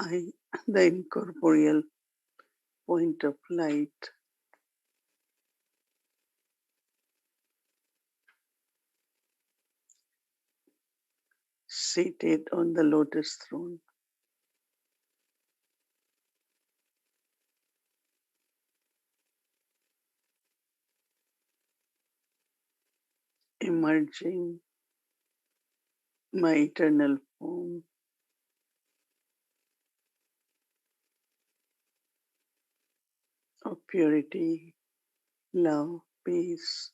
I, the incorporeal point of light, seated on the lotus throne, emerging my eternal form, of purity, love, peace,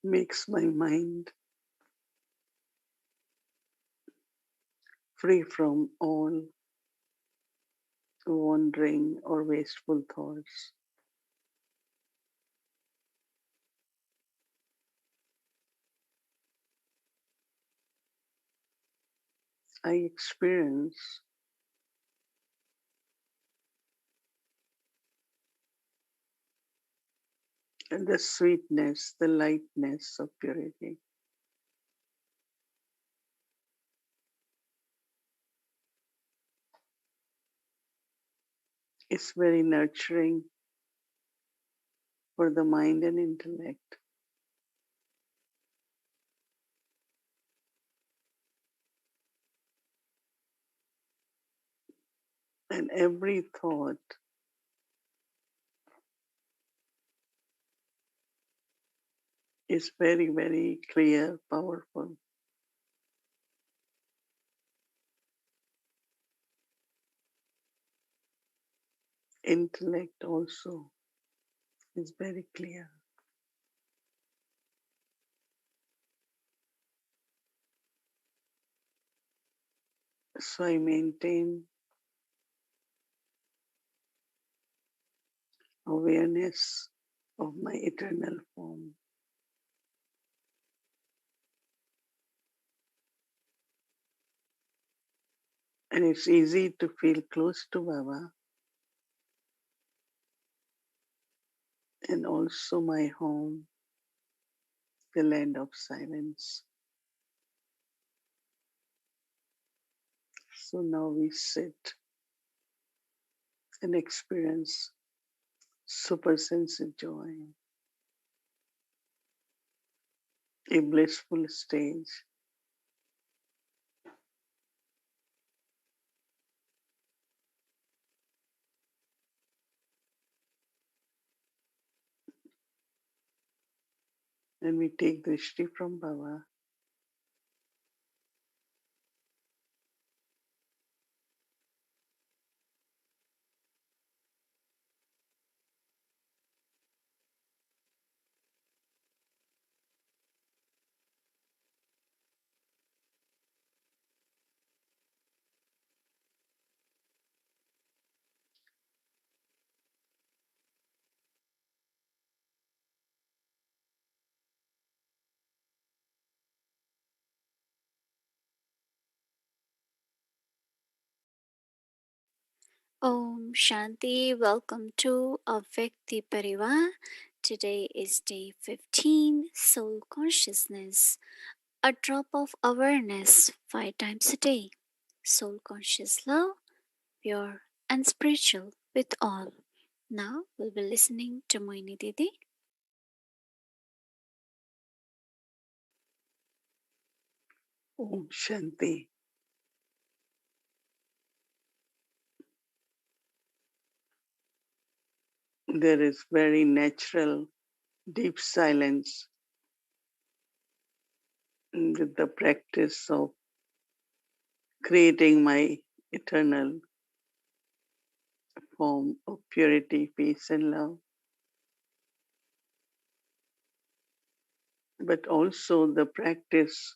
makes my mind free from all wandering or wasteful thoughts. I experience the sweetness, the lightness of purity. It's very nurturing for the mind and intellect. And every thought is very, very clear, powerful. Intellect also is very clear. So I maintain awareness of my eternal form. And it's easy to feel close to Baba and also my home, the land of silence. So now we sit and experience super sensitive joy, a blissful stage. And we take drishti from Baba. Om Shanti, welcome to Avyakti Parivar. Today is day 15, Soul Consciousness. A drop of awareness 5 times a day. Soul Conscious Love, pure and spiritual with all. Now we'll be listening to Mohini Didi. Om Shanti. There is very natural, deep silence with the practice of creating my eternal form of purity, peace, and love. But also the practice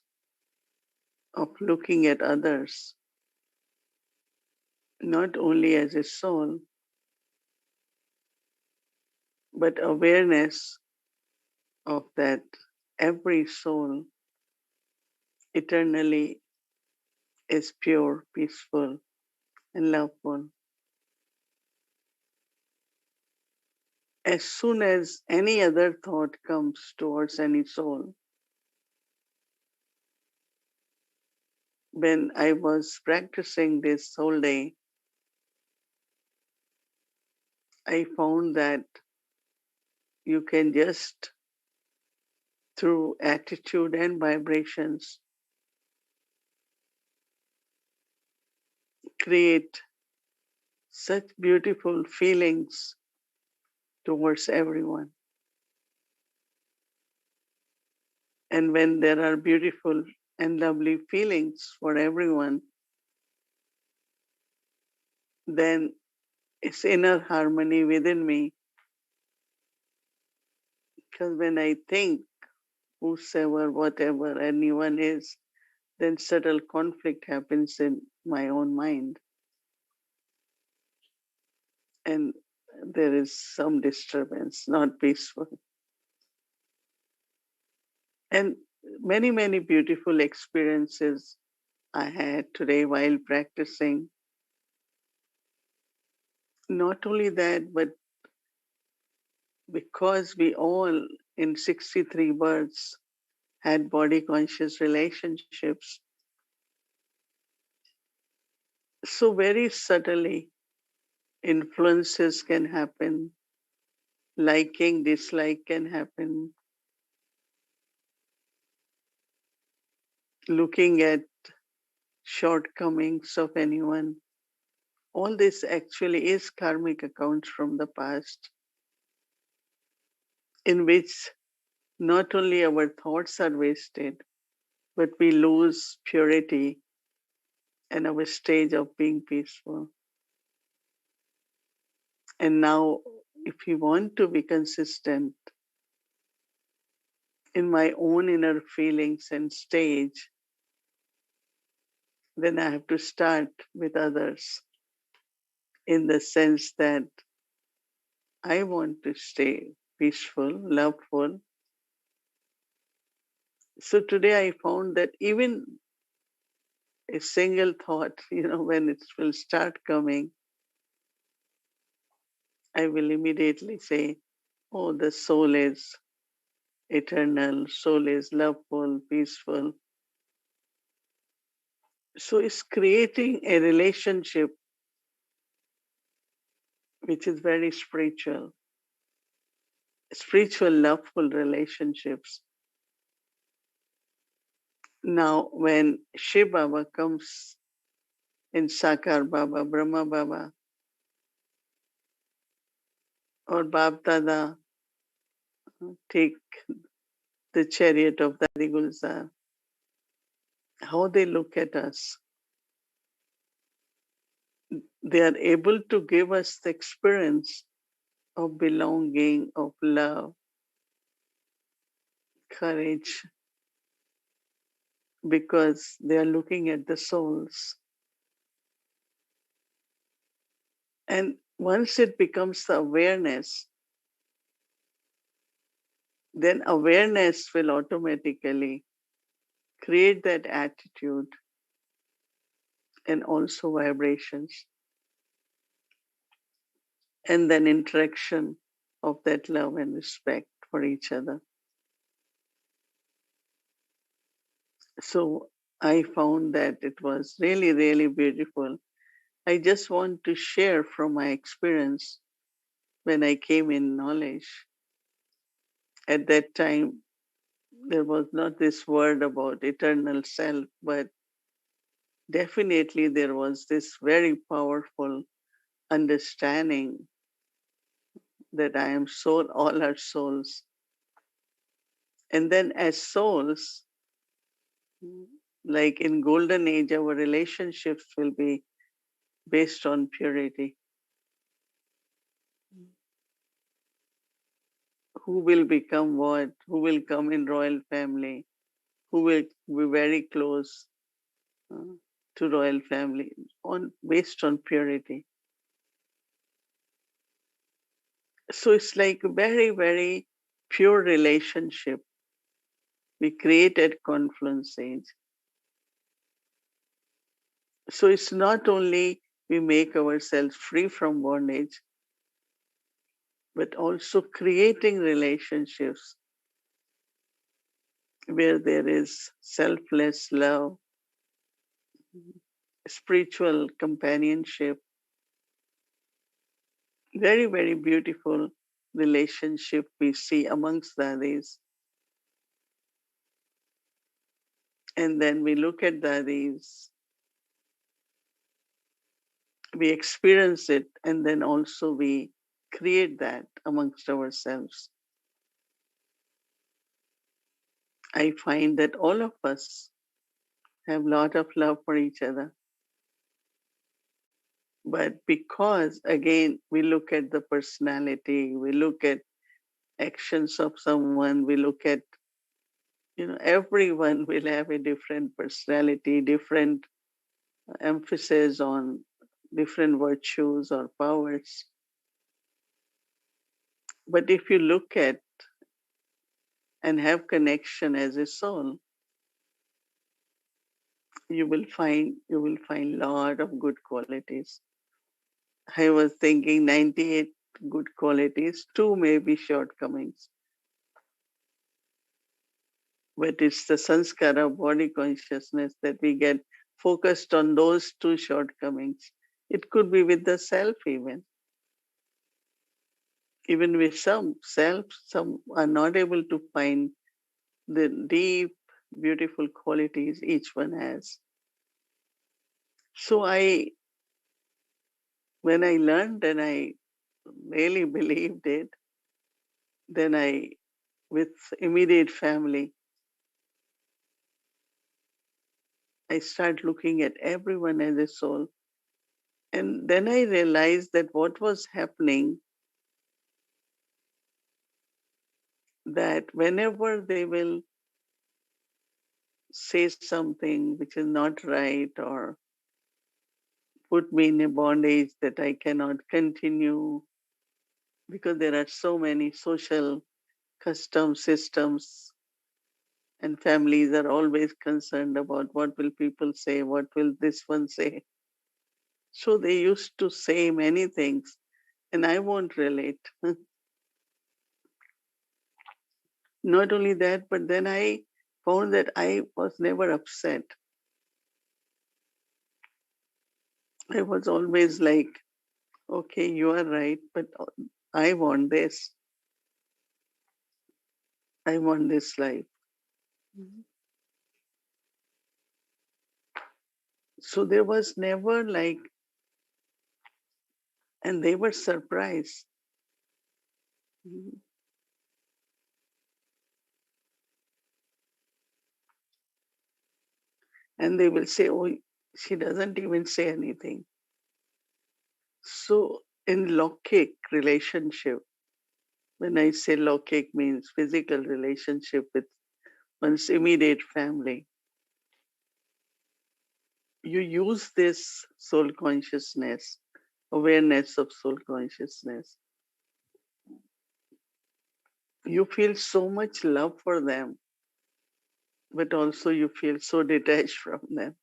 of looking at others not only as a soul, but awareness of that every soul eternally is pure, peaceful, and loveful. As soon as any other thought comes towards any soul, when I was practicing this whole day, I found that you can just, through attitude and vibrations, create such beautiful feelings towards everyone. And when there are beautiful and lovely feelings for everyone, then it's inner harmony within me. Because when I think whosoever, whatever anyone is, then subtle conflict happens in my own mind. And there is some disturbance, not peaceful. And many, many beautiful experiences I had today while practicing. Not only that, but because we all in 63 births had body conscious relationships, so very subtly influences can happen, liking, dislike can happen, looking at shortcomings of anyone. All this actually is karmic accounts from the past, in which not only our thoughts are wasted, but we lose purity and our stage of being peaceful. And now, if we want to be consistent in my own inner feelings and stage, then I have to start with others in the sense that I want to stay peaceful, loveful. So today I found that even a single thought, when it will start coming, I will immediately say, oh, the soul is eternal, soul is loveful, peaceful. So it's creating a relationship which is very spiritual, spiritual, loveful relationships. Now, when Shiv Baba comes in Sakar Baba, Brahma Baba, or Bab Dada, take the chariot of Dadi Gulzar, how they look at us, they are able to give us the experience of belonging, of love, courage, because they are looking at the souls. And once it becomes the awareness, then awareness will automatically create that attitude and also vibrations, and then interaction of that love and respect for each other. So I found that it was really, really beautiful. I just want to share from my experience when I came in knowledge. At that time, there was not this word about eternal self, but definitely there was this very powerful understanding that I am soul, all are souls. And then as souls, like in golden age, our relationships will be based on purity. Who will become what? Who will come in royal family? Who will be very close uh, to royal family? On based on purity. So it's like a very, very pure relationship we create at confluence age. So it's not only we make ourselves free from bondage, but also creating relationships where there is selfless love, spiritual companionship, very, very beautiful relationship we see amongst dadis. And then we look at dadis, we experience it, and then also we create that amongst ourselves. I find that all of us have a lot of love for each other. But because, again, we look at the personality, we look at actions of someone, we look at, everyone will have a different personality, different emphasis on different virtues or powers. But if you look at and have connection as a soul, you will find lot of good qualities. I was thinking 98 good qualities, two may be shortcomings, but it's the sanskara body consciousness that we get focused on those two shortcomings. It could be with the self even with some self, some are not able to find the deep, beautiful qualities each one has. So when I learned and I really believed it, then with immediate family, I start looking at everyone as a soul. And then I realized that what was happening, that whenever they will say something which is not right or put me in a bondage that I cannot continue, because there are so many social customs, systems, and families are always concerned about what will people say, what will this one say. So they used to say many things, and I won't relate. Not only that, but then I found that I was never upset. I was always like, okay, you are right, but I want this. I want this life. Mhm. So there was never like, and they were surprised. Mhm. And they will say, oh, she doesn't even say anything. So in Lokik relationship, when I say Lokik means physical relationship with one's immediate family, you use this soul consciousness, awareness of soul consciousness. You feel so much love for them, but also you feel so detached from them.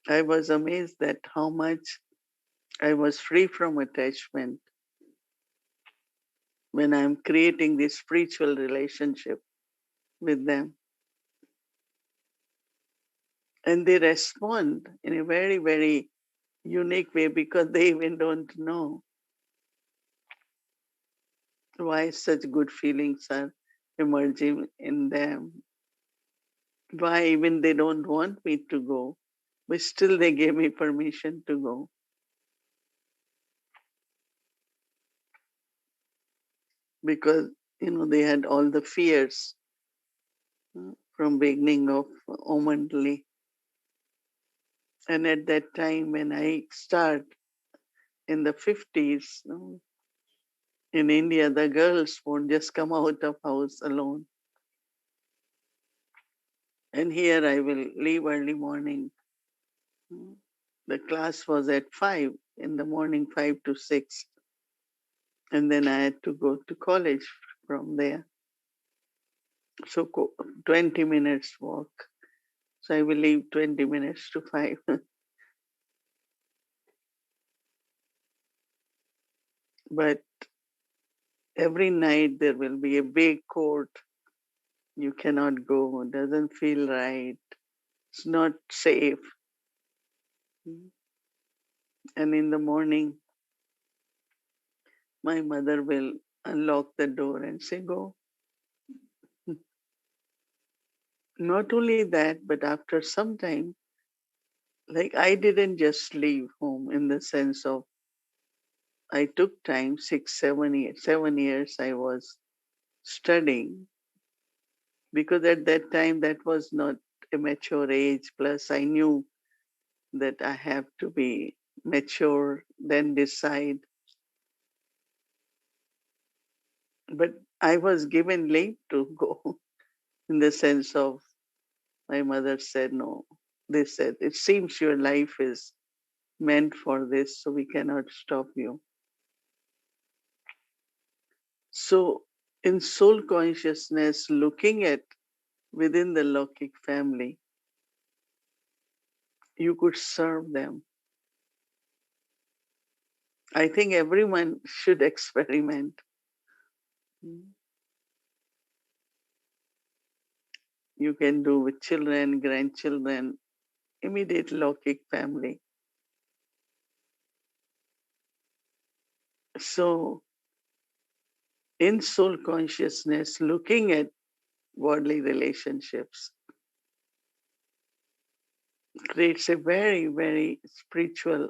I was amazed at how much I was free from attachment when I'm creating this spiritual relationship with them. And they respond in a very, very unique way because they even don't know why such good feelings are emerging in them, why even they don't want me to go, but still they gave me permission to go. Because they had all the fears from beginning of Omandli. And at that time when I start in the 50s, in India, the girls won't just come out of house alone. And here I will leave early morning. The class was at 5 in the morning, 5 to 6. And then I had to go to college from there. So 20 minutes walk. So I will leave 20 minutes to 5. But every night there will be a big court. You cannot go, doesn't feel right, it's not safe. And in the morning, my mother will unlock the door and say, Go. Not only that, but after some time, like I didn't just leave home in the sense of I took time, 6, 7 years, 7 years I was studying because at that time that was not a mature age. Plus, I knew that I have to be mature, then decide. But I was given leave to go in the sense of my mother said no. They said, it seems your life is meant for this, so we cannot stop you. So, in soul consciousness, looking at within the Lokik family, you could serve them. I think everyone should experiment. You can do with children, grandchildren, immediate Lokik family. So, in soul consciousness, looking at worldly relationships creates a very, very spiritual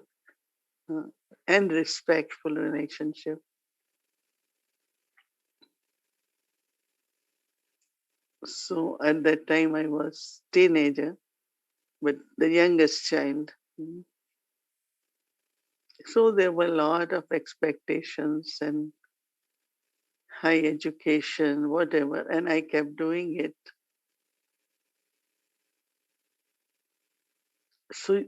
uh, and respectful relationship. So at that time I was teenager, but the youngest child. So there were a lot of expectations and high education, whatever, and I kept doing it. So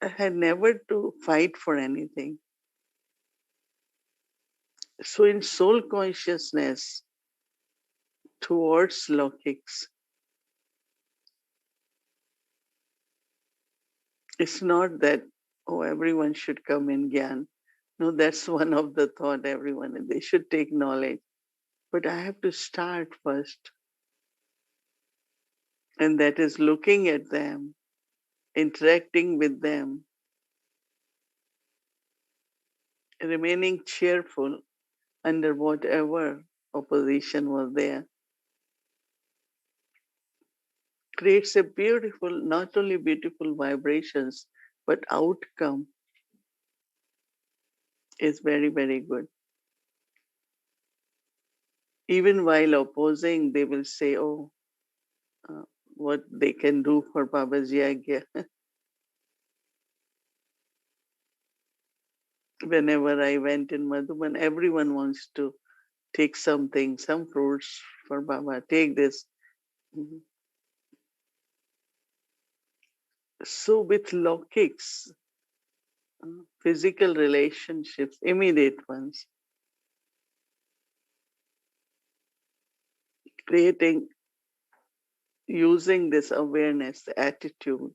I had never to fight for anything. So in soul consciousness towards Lokics, it's not that, oh, everyone should come in Gyan. No, that's one of the thought everyone, they should take knowledge. But I have to start first. And that is looking at them, interacting with them, remaining cheerful under whatever opposition was there, creates a beautiful, not only beautiful vibrations, but outcome is very, very good. Even while opposing, they will say, oh, uh, what they can do for Babaji Agya. Whenever I went in Madhuban, everyone wants to take something, some fruits for Baba, take this. Mhm. So with Lokics, physical relationships, immediate ones, creating, using this awareness, the attitude,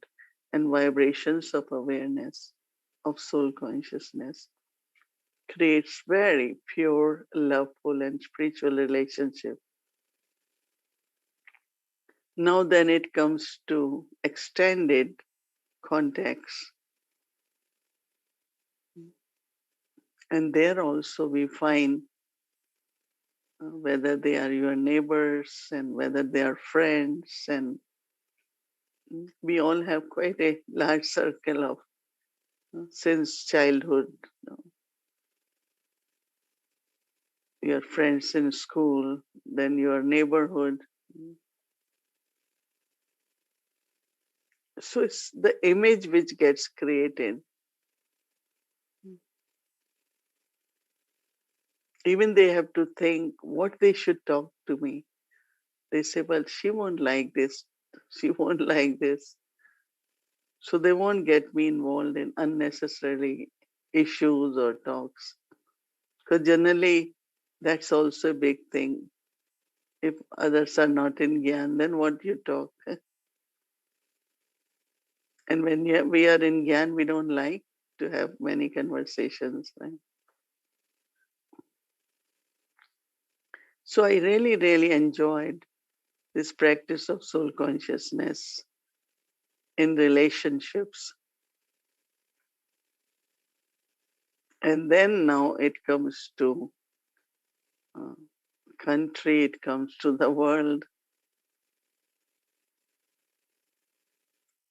and vibrations of awareness of soul consciousness creates very pure, loveful, and spiritual relationship. Now then it comes to extended context. And there also we find whether they are your neighbors and whether they are friends, and we all have quite a large circle of since childhood, your friends in school, then your neighborhood. So it's the image which gets created. Even they have to think what they should talk to me. They say, well, she won't like this, she won't like this. So they won't get me involved in unnecessary issues or talks. Because generally, that's also a big thing. If others are not in Gyan, then what do you talk? And when we are in Gyan, we don't like to have many conversations. Right? So I really, really enjoyed this practice of soul consciousness in relationships. And then now it comes to uh, country, it comes to the world.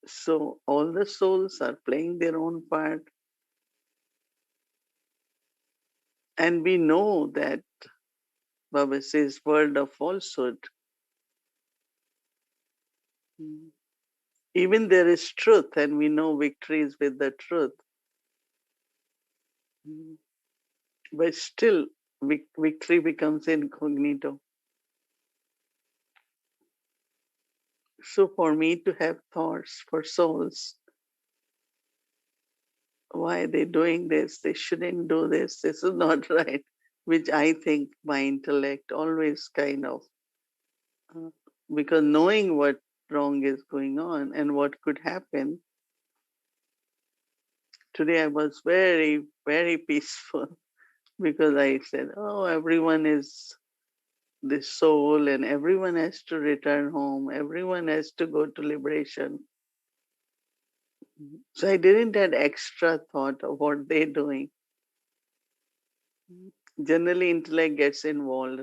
So all the souls are playing their own part. And we know that Baba says world of falsehood. Mm. Even there is truth, and we know victory is with the truth. Mm. But still, victory becomes incognito. So for me to have thoughts for souls, why are they doing this? They shouldn't do this. This is not right. Which I think my intellect always kind of, uh, because knowing what wrong is going on and what could happen, today I was very, very peaceful because I said, oh, everyone is the soul and everyone has to return home. Everyone has to go to liberation. So I didn't have extra thought of what they're doing. Generally, intellect gets involved.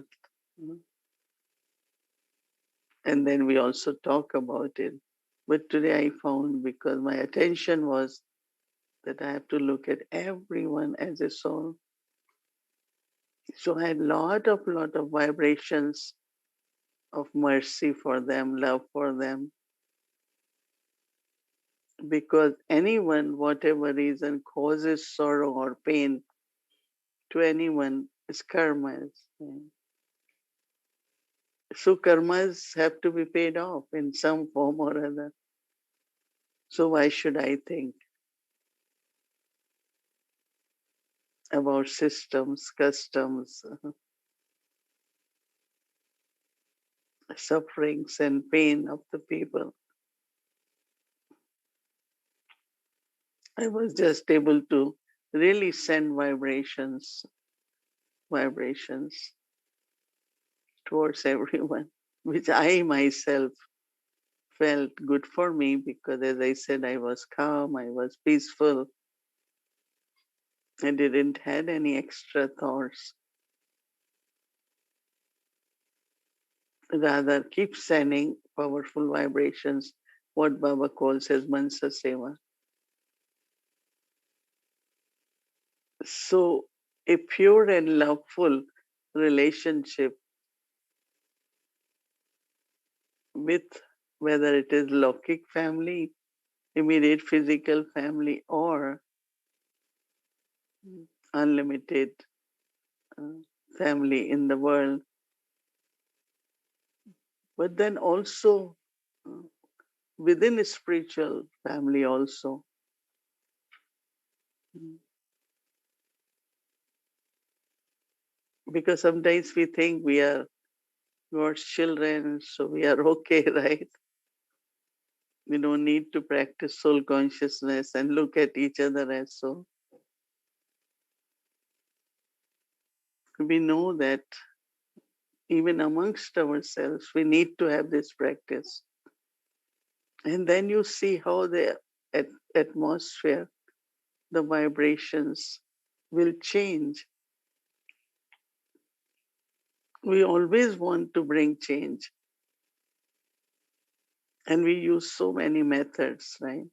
And then we also talk about it. But today I found, because my attention was that I have to look at everyone as a soul. So I had lot of vibrations of mercy for them, love for them, because anyone, whatever reason, causes sorrow or pain to anyone is karmas. So karmas have to be paid off in some form or other. So why should I think about systems, customs, sufferings and pain of the people? I was just able to really send vibrations towards everyone, which I myself felt good for me because, as I said, I was calm, I was peaceful, I didn't had any extra thoughts. Rather, keep sending powerful vibrations, what Baba calls as Mansa Seva. So, a pure and loveful relationship with, whether it is Lokik family, immediate physical family, or unlimited uh, family in the world, but then also uh, within a spiritual family also. Because sometimes we think we are God's children, so we are okay, right? We don't need to practice soul consciousness and look at each other as so. We know that even amongst ourselves, we need to have this practice. And then you see how the atmosphere, the vibrations will change. We always want to bring change, and we use so many methods, right?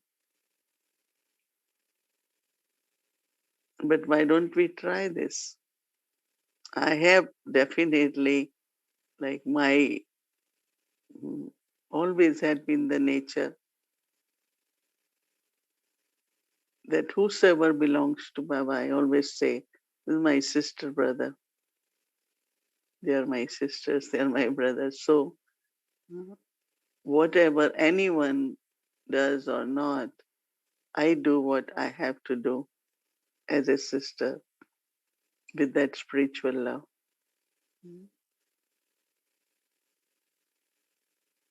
But why don't we try this? I have definitely, like my always had been the nature that whosoever belongs to Baba, I always say, this is my sister, brother. They are my sisters, they are my brothers. So whatever anyone does or not, I do what I have to do as a sister with that spiritual love.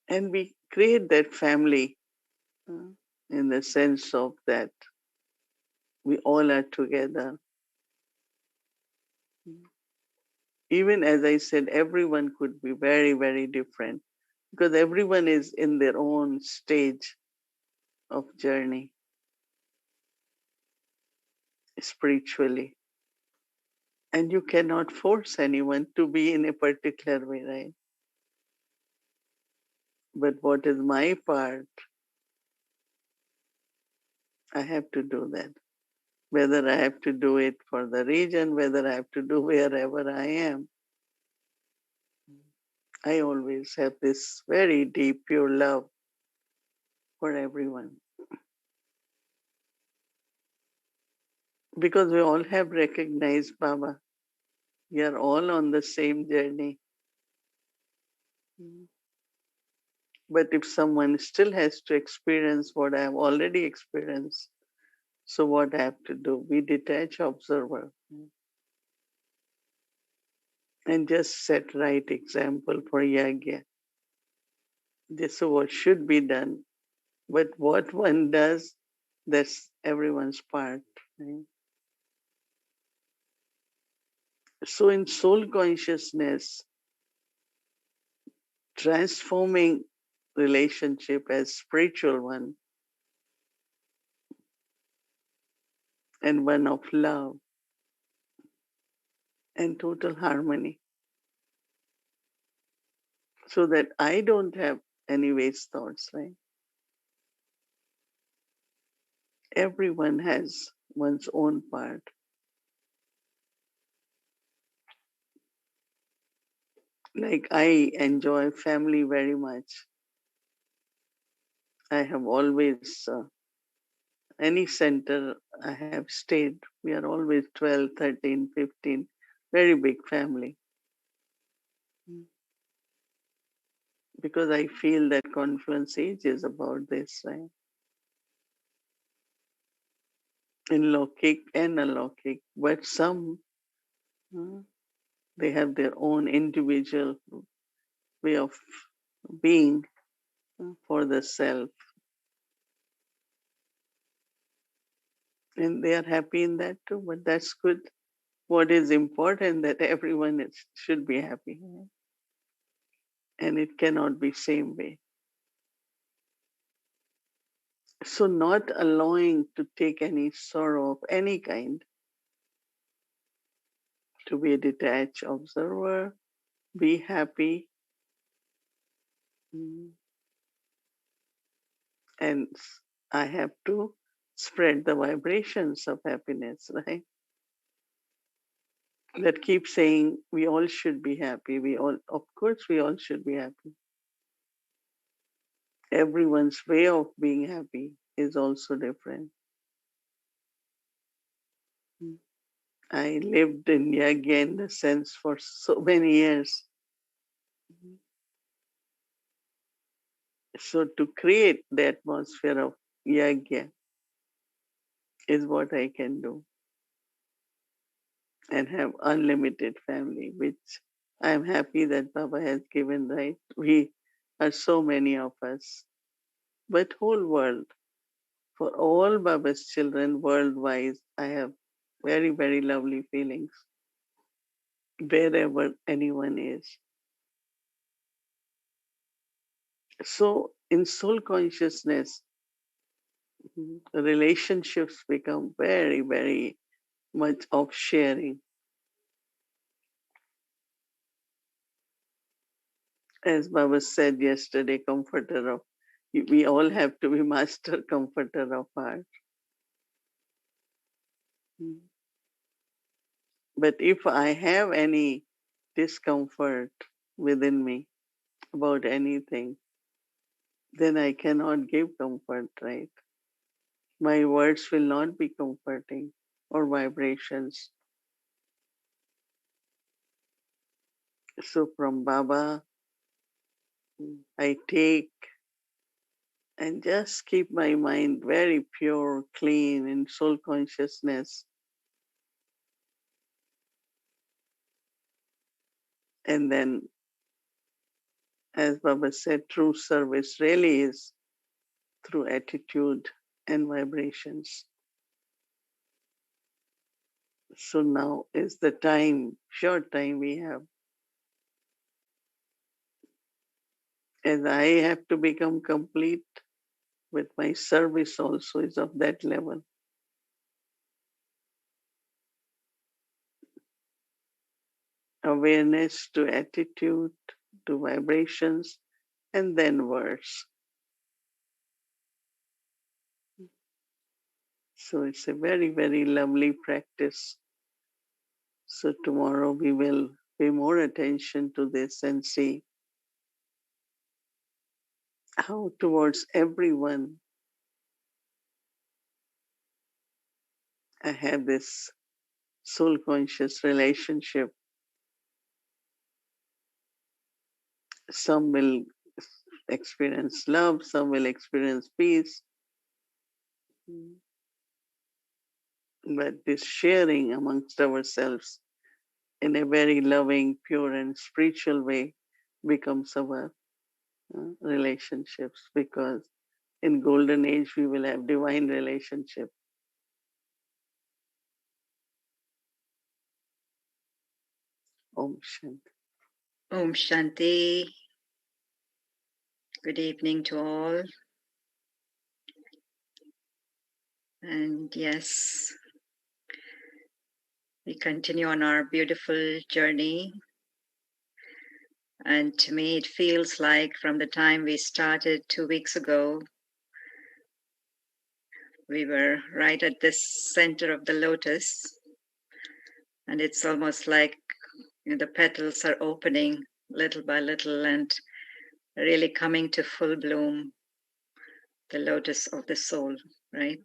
And we create that family. in the sense of that we all are together. Even as I said, everyone could be very, very different because everyone is in their own stage of journey spiritually. And you cannot force anyone to be in a particular way, right? But what is my part, I have to do that. Whether I have to do it for the region, whether I have to do wherever I am, I always have this very deep, pure love for everyone. Because we all have recognized Baba. We are all on the same journey. But if someone still has to experience what I have already experienced, so what I have to do? Be detached observer and just set right example for yagya. This is what should be done. But what one does, that's everyone's part. Right? So in soul consciousness, transforming relationship as spiritual one and one of love and total harmony, so that I don't have any waste thoughts, right? Everyone has one's own part. Like I enjoy family very much. I have always, any center I have stayed, we are always 12, 13, 15, very big family. Because I feel that confluence age is about this, right? In Lokik and Alokik. But some, uh, they have their own individual way of being for the self. And they are happy in that too, but that's good. What is important that everyone should be happy. And it cannot be same way. So not allowing to take any sorrow of any kind, to be a detached observer, be happy, mm, and I have to spread the vibrations of happiness, right? That keep saying we all should be happy. We all, of course, we all should be happy. Everyone's way of being happy is also different. Mm. I lived in Yagya in the sense for so many years. So to create the atmosphere of Yagya is what I can do and have unlimited family, which I'm happy that Baba has given, right? We are so many of us, but whole world, for all Baba's children worldwide, I have very, very lovely feelings wherever anyone is. So in soul consciousness, relationships become very, very much of sharing. As Baba said yesterday, comforter of, we all have to be master comforter of heart. But if I have any discomfort within me about anything, then I cannot give comfort, right? My words will not be comforting or vibrations. So from Baba, I take and just keep my mind very pure, clean, in soul consciousness. And then, as Baba said, true service really is through attitude and vibrations. So now is the time, short time we have, as I have to become complete with my service also is of that level. Awareness to attitude, to vibrations, and then words. So it's a very, very lovely practice. So tomorrow we will pay more attention to this and see how towards everyone I have this soul conscious relationship. Some will experience love, some will experience peace. But this sharing amongst ourselves in a very loving, pure, and spiritual way becomes our relationships, because in golden age we will have divine relationship. Om Shanti. Om Shanti. Good evening to all. And yes, we continue on our beautiful journey. And to me, it feels like from the time we started 2 weeks ago, we were right at the center of the lotus. And it's almost like the petals are opening little by little and really coming to full bloom, the lotus of the soul, right?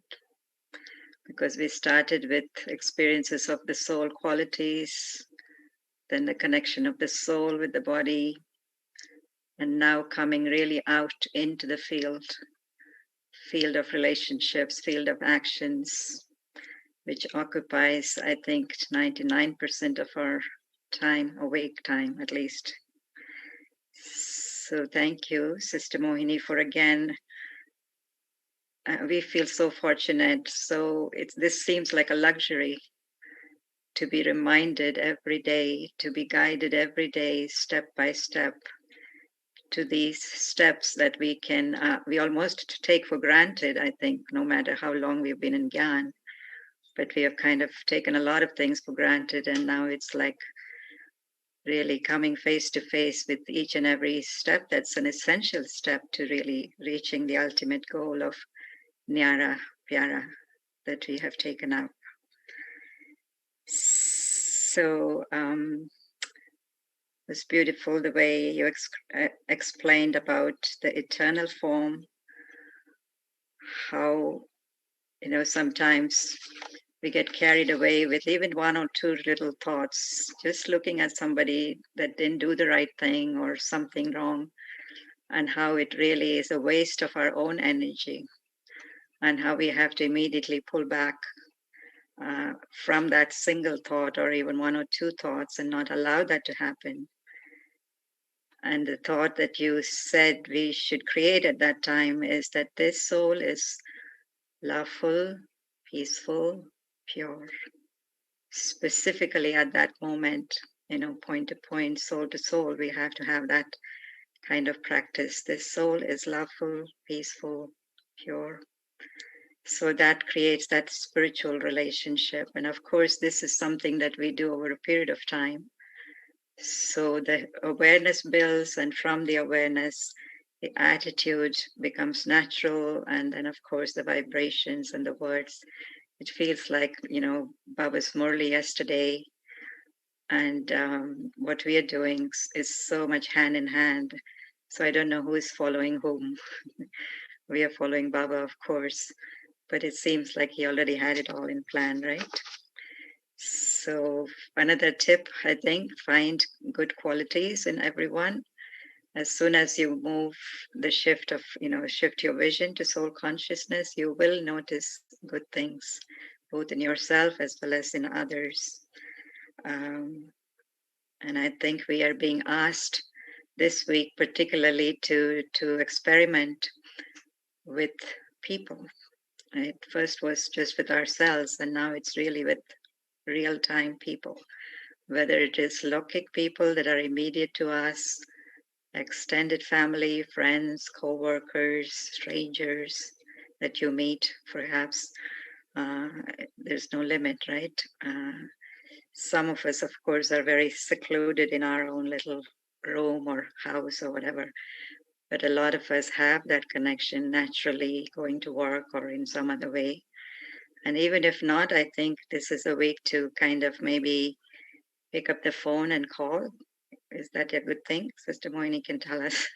Because we started with experiences of the soul qualities, then the connection of the soul with the body, and now coming really out into the field of relationships, field of actions, which occupies, I think, 99% of our time, awake time at least. So thank you, Sister Mohini, for again. We feel so fortunate. So this seems like a luxury to be reminded every day, to be guided every day, step by step, to these steps that we almost take for granted, I think, no matter how long we've been in Gyan. But we have kind of taken a lot of things for granted, and now it's like really coming face to face with each and every step. That's an essential step to really reaching the ultimate goal of Nyara Pyara that we have taken up. So it's beautiful the way you explained about the eternal form, how, sometimes we get carried away with even one or two little thoughts, just looking at somebody that didn't do the right thing or something wrong, and how it really is a waste of our own energy, and how we have to immediately pull back from that single thought or even one or two thoughts and not allow that to happen. And the thought that you said we should create at that time is that this soul is loveful, peaceful, pure. Specifically at that moment, point to point, soul to soul, we have to have that kind of practice. This soul is loveful, peaceful, pure. So that creates that spiritual relationship. And of course, this is something that we do over a period of time. So the awareness builds, and from the awareness, the attitude becomes natural. And then, of course, the vibrations and the words. It feels like, Baba's Murli yesterday. And what we are doing is so much hand in hand. So I don't know who is following whom. We are following Baba, of course. But it seems like he already had it all in plan, right? So another tip, I think, find good qualities in everyone. As soon as you move the shift your vision to soul consciousness, you will notice good things, both in yourself as well as in others. And I think we are being asked this week particularly to experiment with people. It first was just with ourselves, and now it's really with real-time people, whether it is Lokik people that are immediate to us, extended family, friends, co-workers, strangers that you meet, perhaps. Uh, there's no limit, right? Some of us, of course, are very secluded in our own little room or house or whatever, but a lot of us have that connection naturally going to work or in some other way. And even if not, I think this is a week to kind of maybe pick up the phone and call. Is that a good thing? Sister Mohini can tell us.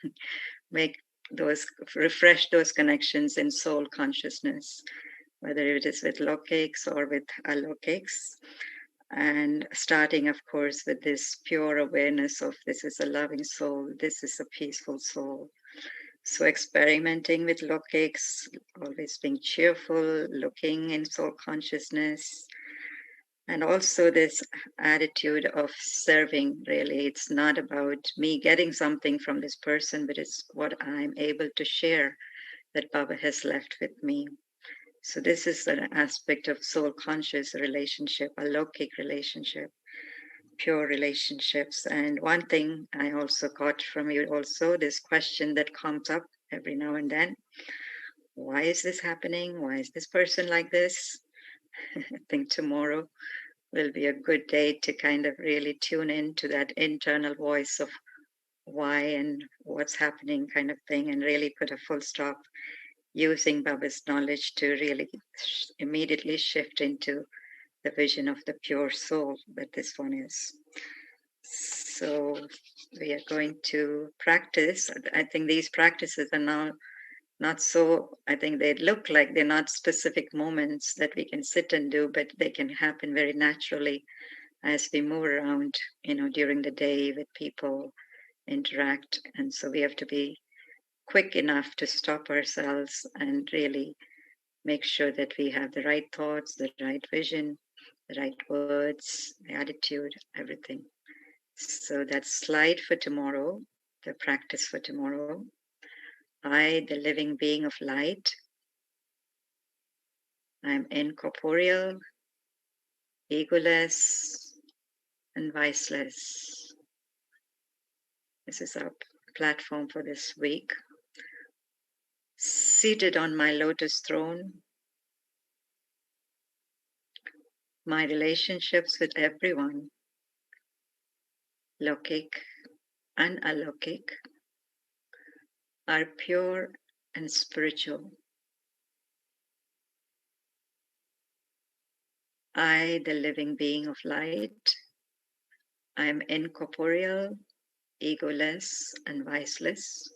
Make those, refresh those connections in soul consciousness, whether it is with lokiks or with alokiks. And starting, of course, with this pure awareness of this is a loving soul, this is a peaceful soul. So experimenting with lokiks, always being cheerful, looking in soul consciousness, and also this attitude of serving. Really, it's not about me getting something from this person, but it's what I'm able to share that Baba has left with me. So this is an aspect of soul conscious relationship, a lokic relationship, pure relationships. And one thing I also got from you also, this question that comes up every now and then: why is this happening? Why is this person like this? I think tomorrow will be a good day to kind of really tune in to that internal voice of why and what's happening kind of thing, and really put a full stop using Baba's knowledge to really immediately shift into the vision of the pure soul that this one is. So we are going to practice. I think these practices are now not so, I think they look like they're not specific moments that we can sit and do, but they can happen very naturally as we move around, during the day with people, interact. And so we have to be quick enough to stop ourselves and really make sure that we have the right thoughts, the right vision, the right words, the attitude, everything. So that slide for tomorrow, the practice for tomorrow. I, the living being of light, I'm incorporeal, egoless, and viceless. This is our platform for this week. Seated on my lotus throne, my relationships with everyone, Lokik and Alokik, are pure and spiritual. I, the living being of light, I am incorporeal, egoless, and viceless.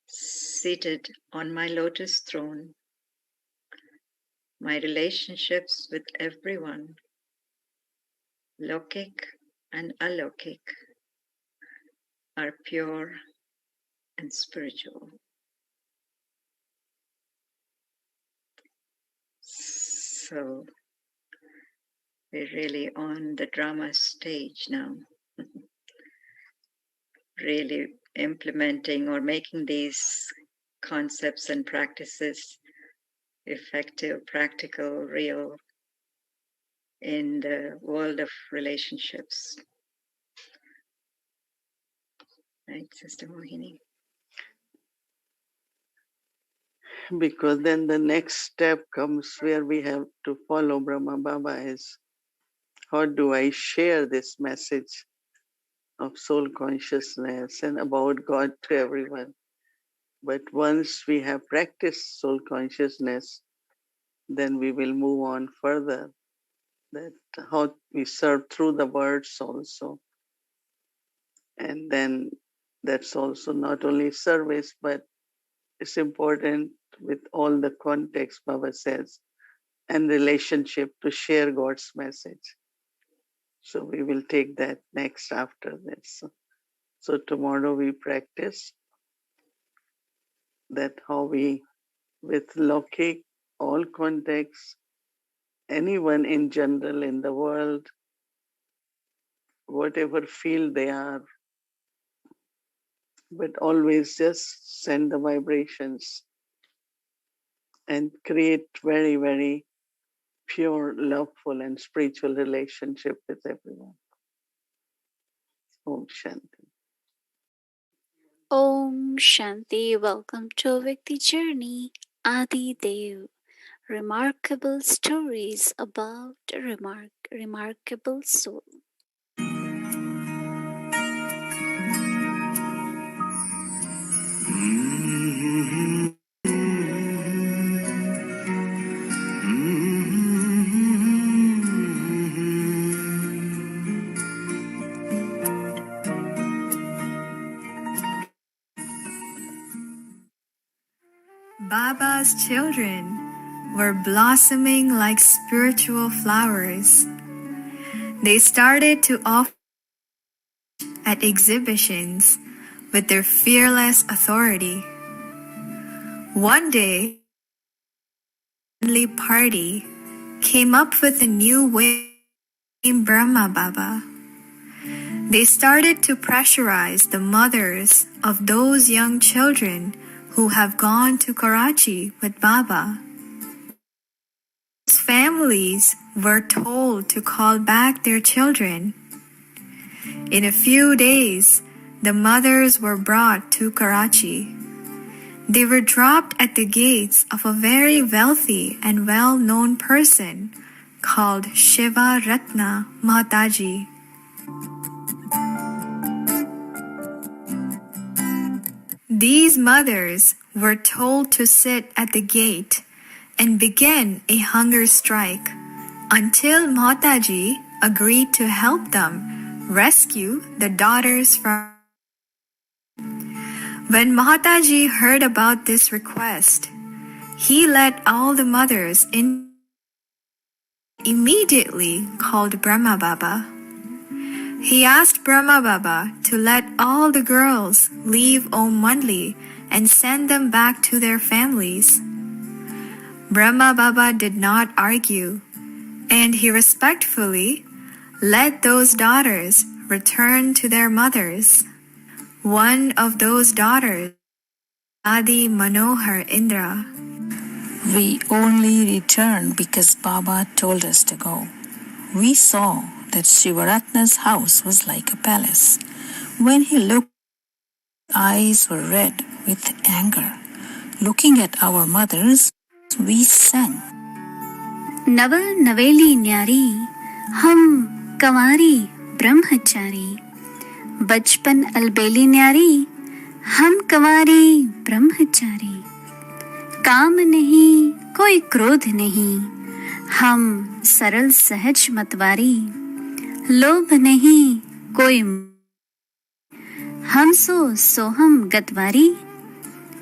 Seated on my lotus throne, my relationships with everyone, Lokik and Alokik, are pure and spiritual. So we're really on the drama stage now, really implementing or making these concepts and practices effective, practical, real in the world of relationships. Right, Sister Mohini? Because then the next step comes where we have to follow Brahma Baba is how do I share this message of soul consciousness and about God to everyone. But once we have practiced soul consciousness, then we will move on further. That how we serve through the words also. And then that's also not only service, but it's important with all the context Baba says and relationship to share God's message. So we will take that next after this. So tomorrow we practice that how we, with Lokik, all contexts, anyone in general in the world, whatever field they are, but always just send the vibrations and create very, very pure, loveful, and spiritual relationship with everyone. Om Shanti. Om Shanti. Welcome to Vikti Journey. Adi Dev. Remarkable stories about a remarkable soul. Baba's children were blossoming like spiritual flowers. They started to offer at exhibitions with their fearless authority. One day, a friendly party came up with a new way to name Brahma Baba. They started to pressurize the mothers of those young children who have gone to Karachi with Baba. Families were told to call back their children. In a few days, the mothers were brought to Karachi. They were dropped at the gates of a very wealthy and well-known person called Shiva Ratna Mahataji. These mothers were told to sit at the gate and begin a hunger strike until Mahataji agreed to help them rescue the daughters from. When Mahataji heard about this request, he let all the mothers in. Immediately called Brahma Baba. He asked Brahma Baba to let all the girls leave Om Mandli and send them back to their families. Brahma Baba did not argue, and he respectfully let those daughters return to their mothers. One of those daughters, Adi Manohar Indra. We only returned because Baba told us to go. We saw that Shivaratna's house was like a palace. When he looked, his eyes were red with anger. Looking at our mothers, we sang. Naval नवेली न्यारी हम कंवारी ब्रह्मचारी बचपन अलबेली न्यारी हम कंवारी ब्रह्मचारी काम नहीं कोई क्रोध नहीं हम सरल सहज मतवारी लोभ नहीं कोई हम सोहम गतवारी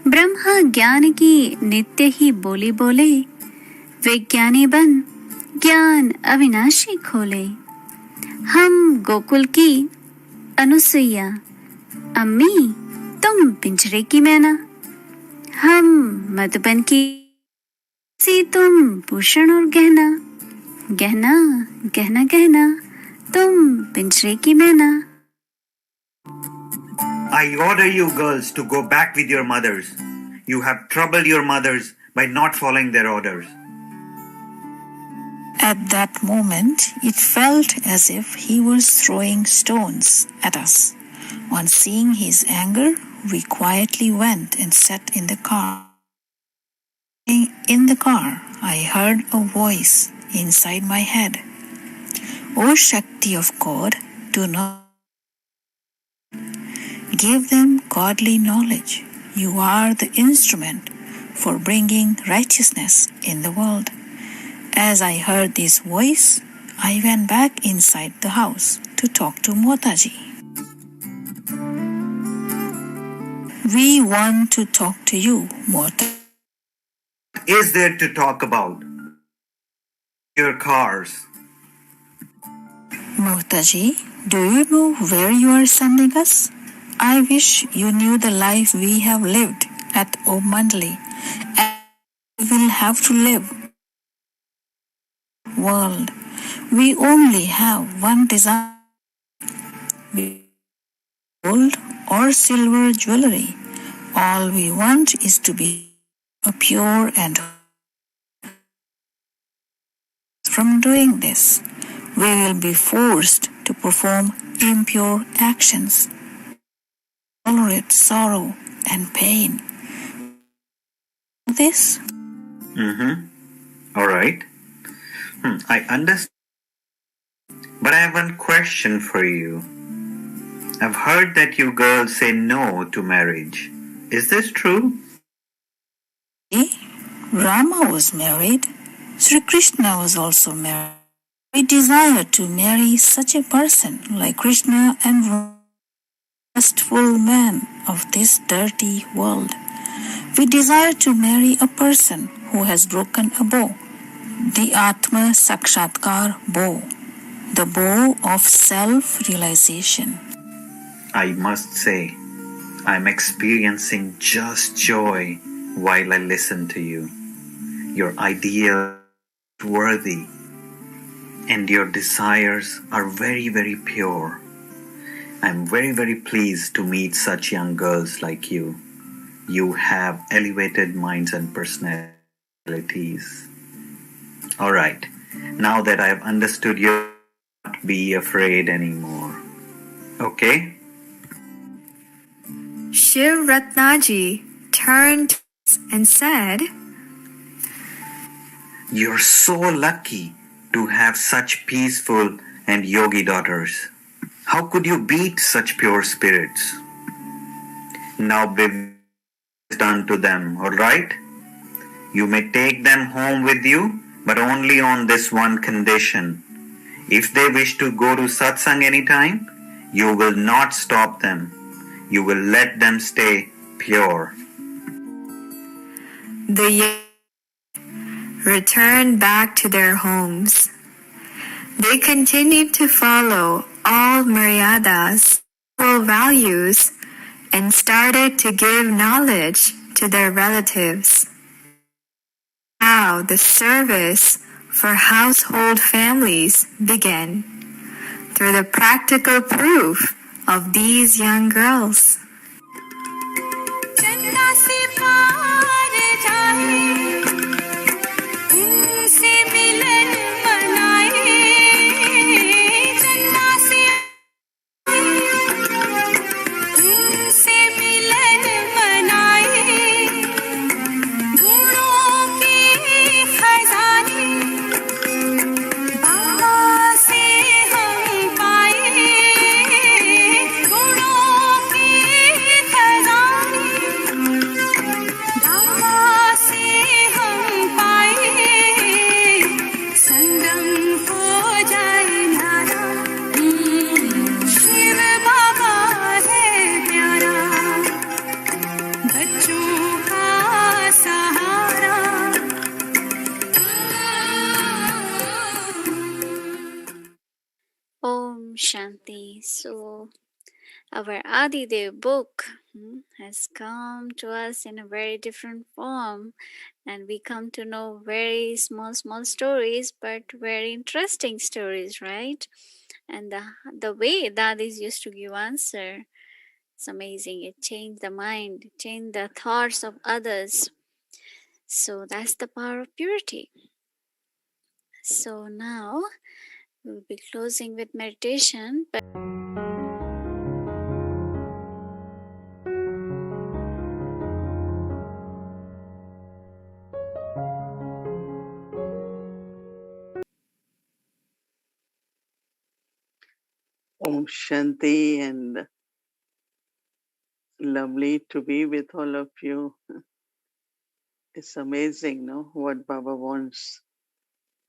ब्रह्म ज्ञान की नित्य ही बोली बोले विज्ञानी बन ज्ञान अविनाशी खोले हम गोकुल की अनुसुईया अम्मी तुम पिंजरे की मैना हम मधुबन की सी तुम भूषण और गहना गहना गहना गहना तुम पिंजरे की मैना. I order you girls to go back with your mothers. You have troubled your mothers by not following their orders. At that moment, it felt as if he was throwing stones at us. On seeing his anger, we quietly went and sat in the car. In the car, I heard a voice inside my head. O Shakti of God, do not give them godly knowledge. You are the instrument for bringing righteousness in the world. As I heard this voice, I went back inside the house to talk to Motaji. We want to talk to you, Motaji. What is there to talk about? Your cars. Motaji, do you know where you are sending us? I wish you knew the life we have lived at Om Mandli and we will have to live. World, we only have one desire. We old or silver jewelry. All we want is to be a pure and from doing this, we will be forced to perform impure actions, tolerate sorrow and pain. This? All right. I understand. But I have one question for you. I've heard that you girls say no to marriage. Is this true? Rama was married. Sri Krishna was also married. We desire to marry such a person like Krishna and lustful man of this dirty world. We desire to marry a person who has broken a bow, the Atma Sakshatkar bow, the bow of self-realization. I must say, I'm experiencing just joy while I listen to you. Your ideal is worthy and your desires are very, very pure. I'm very, very pleased to meet such young girls like you. You have elevated minds and personalities. All right, now that I've understood you, not be afraid anymore. Okay? Shiv Ratnaji turned and said, You're so lucky to have such peaceful and yogi daughters. How could you beat such pure spirits? Now be done to them, all right? You may take them home with you, but only on this one condition. If they wish to go to satsang anytime, you will not stop them. You will let them stay pure. the young returned back to their homes. They continued to follow all maryadas, moral values, and started to give knowledge to their relatives. Now the service for household families began through the practical proof of these young girls. Om Shanti. So, our Adidev book has come to us in a very different form, and we come to know very small, small stories, but very interesting stories, right? And the way Dadis used to give answer, it's amazing. It changed the mind, it changed the thoughts of others. So that's the power of purity. So now we'll be closing with meditation. But Om Shanti, and lovely to be with all of you. It's amazing, no, what Baba wants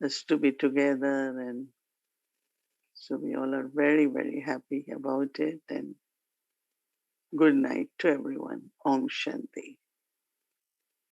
us to be together, and so we all are very, very happy about it. And good night to everyone. Om Shanti.